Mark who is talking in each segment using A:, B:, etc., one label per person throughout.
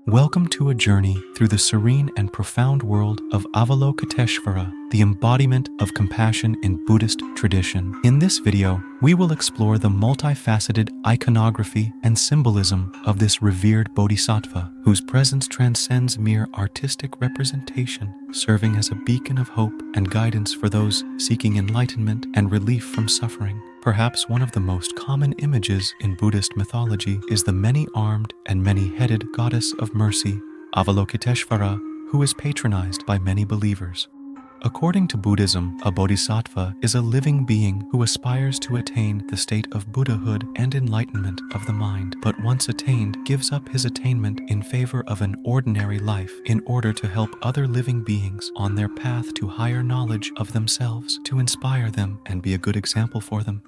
A: Welcome to a journey through the serene and profound world of Avalokiteshvara, the embodiment of compassion in Buddhist tradition. In this video, we will explore the multifaceted iconography and symbolism of this revered bodhisattva, whose presence transcends mere artistic representation, serving as a beacon of hope and guidance for those seeking enlightenment and relief from suffering. Perhaps one of the most common images in Buddhist mythology is the many-armed and many-headed goddess of mercy, Avalokiteshvara, who is patronized by many believers. According to Buddhism, a bodhisattva is a living being who aspires to attain the state of Buddhahood and enlightenment of the mind, but once attained, gives up his attainment in favor of an ordinary life in order to help other living beings on their path to higher knowledge of themselves, to inspire them and be a good example for them.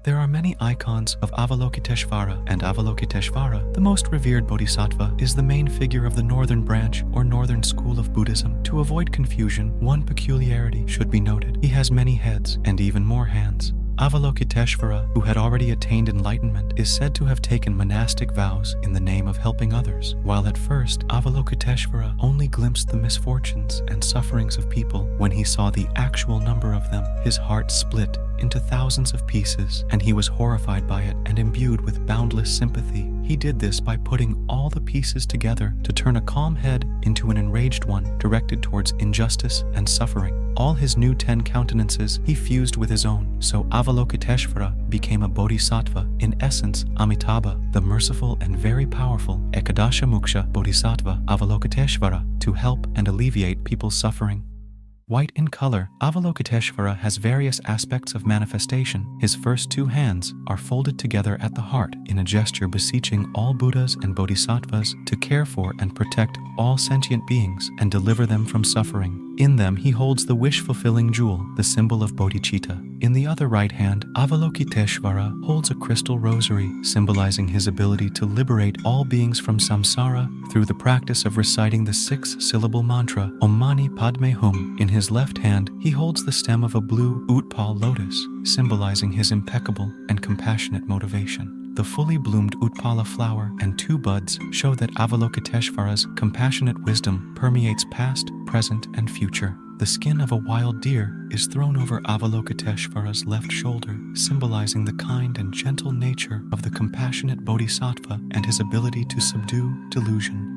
A: There are many icons of Avalokiteshvara, and Avalokiteshvara, the most revered bodhisattva, is the main figure of the northern branch or northern school of Buddhism. To avoid confusion, one peculiarity should be noted. He has many heads and even more hands. Avalokiteshvara, who had already attained enlightenment, is said to have taken monastic vows in the name of helping others, while at first Avalokiteshvara only glimpsed the misfortunes and sufferings of people. When he saw the actual number of them, his heart split into thousands of pieces, and he was horrified by it and imbued with boundless sympathy. He did this by putting all the pieces together to turn a calm head into an enraged one directed towards injustice and suffering. All his new 10 countenances he fused with his own, so Avalokiteshvara became a bodhisattva, in essence Amitabha, the merciful and very powerful Ekadashamuksha bodhisattva Avalokiteshvara, to help and alleviate people's suffering. White in color, Avalokiteshvara has various aspects of manifestation. His first 2 hands are folded together at the heart in a gesture beseeching all Buddhas and bodhisattvas to care for and protect all sentient beings and deliver them from suffering. In them, he holds the wish-fulfilling jewel, the symbol of bodhicitta. In the other right hand, Avalokiteshvara holds a crystal rosary, symbolizing his ability to liberate all beings from samsara through the practice of reciting the 6-syllable mantra, Om Mani Padme Hum. In his left hand, he holds the stem of a blue Utpal lotus, symbolizing his impeccable and compassionate motivation. The fully bloomed Utpala flower and 2 buds show that Avalokiteshvara's compassionate wisdom permeates past, present, and future. The skin of a wild deer is thrown over Avalokiteshvara's left shoulder, symbolizing the kind and gentle nature of the compassionate bodhisattva and his ability to subdue delusion.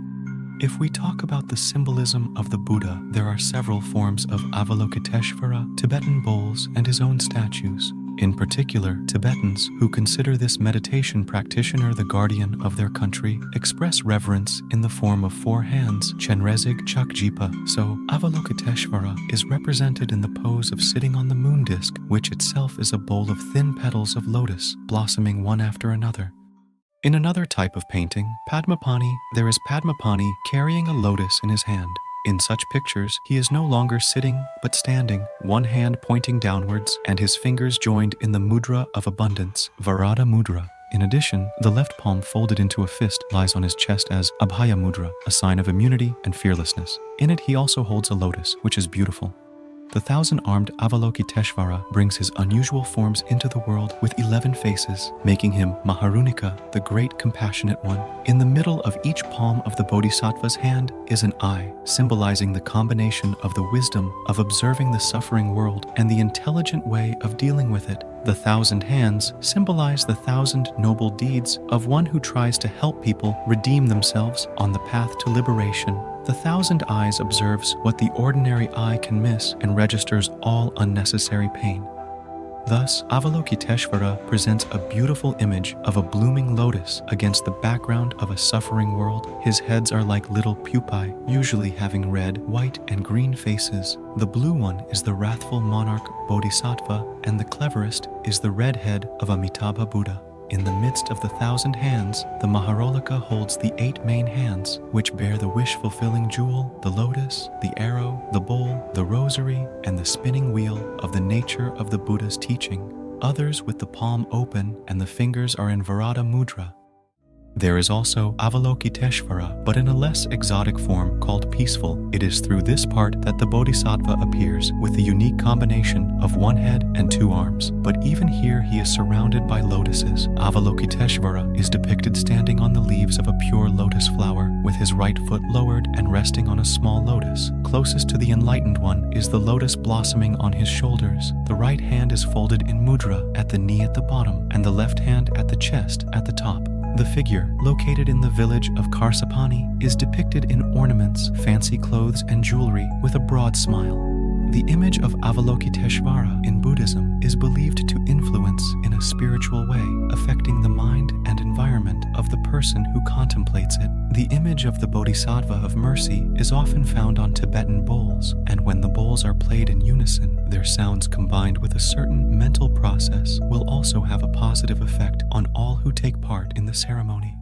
A: If we talk about the symbolism of the Buddha, there are several forms of Avalokiteshvara, Tibetan bowls, and his own statues. In particular, Tibetans, who consider this meditation practitioner the guardian of their country, express reverence in the form of 4 hands, Chenrezig Chakjipa. So, Avalokiteshvara is represented in the pose of sitting on the moon disk, which itself is a bowl of thin petals of lotus, blossoming one after another. In another type of painting, Padmapani, there is Padmapani carrying a lotus in his hand. In such pictures, he is no longer sitting, but standing, one hand pointing downwards and his fingers joined in the mudra of abundance, Varada mudra. In addition, the left palm folded into a fist lies on his chest as Abhaya mudra, a sign of immunity and fearlessness. In it he also holds a lotus, which is beautiful. The 1,000-armed Avalokiteshvara brings his unusual forms into the world with 11 faces, making him Maharunika, the great compassionate one. In the middle of each palm of the bodhisattva's hand is an eye, symbolizing the combination of the wisdom of observing the suffering world and the intelligent way of dealing with it. The 1,000 hands symbolize the 1,000 noble deeds of one who tries to help people redeem themselves on the path to liberation. The 1,000 eyes observes what the ordinary eye can miss and registers all unnecessary pain. Thus, Avalokiteshvara presents a beautiful image of a blooming lotus against the background of a suffering world. His heads are like little pupae, usually having red, white, and green faces. The blue one is the wrathful monarch bodhisattva, and the cleverest is the red head of Amitabha Buddha. In the midst of the 1,000 hands, the Maharolika holds the 8 main hands, which bear the wish-fulfilling jewel, the lotus, the arrow, the bowl, the rosary, and the spinning wheel of the nature of the Buddha's teaching. Others with the palm open and the fingers are in Varada mudra. There is also Avalokiteshvara, but in a less exotic form called peaceful. It is through this part that the bodhisattva appears, with the unique combination of 1 head and 2 arms. But even here he is surrounded by lotuses. Avalokiteshvara is depicted standing on the leaves of a pure lotus flower, with his his right foot lowered and resting on a small lotus. Closest to the enlightened one is the lotus blossoming on his shoulders. The right hand is folded in mudra at the knee at the bottom, and the left hand at the chest at the top. The figure, located in the village of Karsapani, is depicted in ornaments, fancy clothes, and jewelry with a broad smile. The image of Avalokiteshvara in Buddhism is believed to influence in a spiritual way, affecting the mind and environment of the person who contemplates it. The image of the bodhisattva of mercy is often found on Tibetan bowls, and when the bowls are played in unison, their sounds combined with a certain mental process will also have a positive effect on all who take part in the ceremony.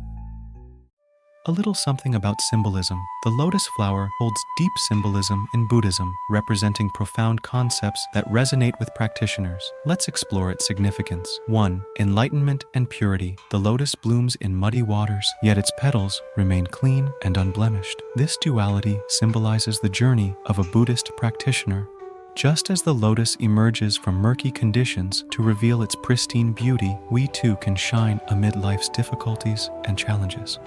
A: A little something about symbolism. The lotus flower holds deep symbolism in Buddhism, representing profound concepts that resonate with practitioners. Let's explore its significance. 1. Enlightenment and purity. The lotus blooms in muddy waters, yet its petals remain clean and unblemished. This duality symbolizes the journey of a Buddhist practitioner. Just as the lotus emerges from murky conditions to reveal its pristine beauty, we too can shine amid life's difficulties and challenges.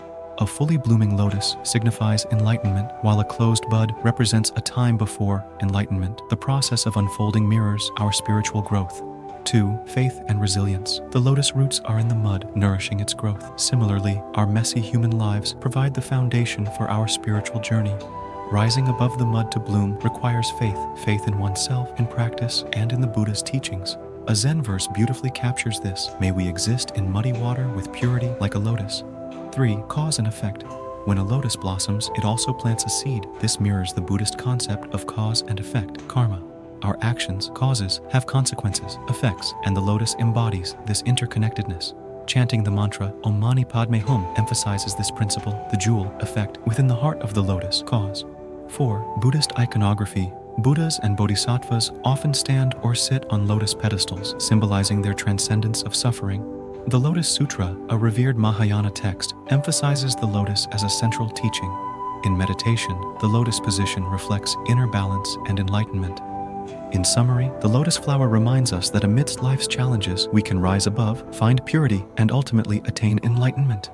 A: A fully blooming lotus signifies enlightenment, while a closed bud represents a time before enlightenment. The process of unfolding mirrors our spiritual growth. 2. Faith and resilience. The lotus roots are in the mud, nourishing its growth. Similarly, our messy human lives provide the foundation for our spiritual journey. Rising above the mud to bloom requires faith in oneself, in practice, and in the Buddha's teachings. A Zen verse beautifully captures this. May we exist in muddy water with purity like a lotus. 3. Cause and effect. When a lotus blossoms, it also plants a seed. This mirrors the Buddhist concept of cause and effect, karma. Our actions, causes, have consequences, effects, and the lotus embodies this interconnectedness. Chanting the mantra Om Mani Padme Hum emphasizes this principle, the jewel, effect, within the heart of the lotus, cause. 4. Buddhist iconography. Buddhas and bodhisattvas often stand or sit on lotus pedestals, symbolizing their transcendence of suffering. The Lotus Sutra, a revered Mahayana text, emphasizes the lotus as a central teaching. In meditation, the lotus position reflects inner balance and enlightenment. In summary, the lotus flower reminds us that amidst life's challenges, we can rise above, find purity, and ultimately attain enlightenment.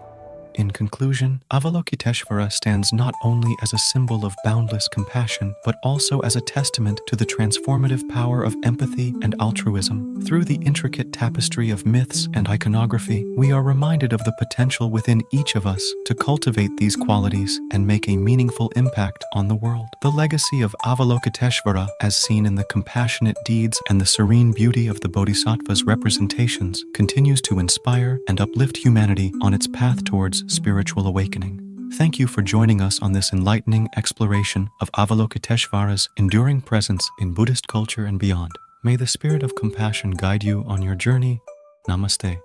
A: In conclusion, Avalokiteshvara stands not only as a symbol of boundless compassion, but also as a testament to the transformative power of empathy and altruism. Through the intricate tapestry of myths and iconography, we are reminded of the potential within each of us to cultivate these qualities and make a meaningful impact on the world. The legacy of Avalokiteshvara, as seen in the compassionate deeds and the serene beauty of the Bodhisattva's representations, continues to inspire and uplift humanity on its path towards spiritual awakening. Thank you for joining us on this enlightening exploration of Avalokiteshvara's enduring presence in Buddhist culture and beyond. May the spirit of compassion guide you on your journey. Namaste.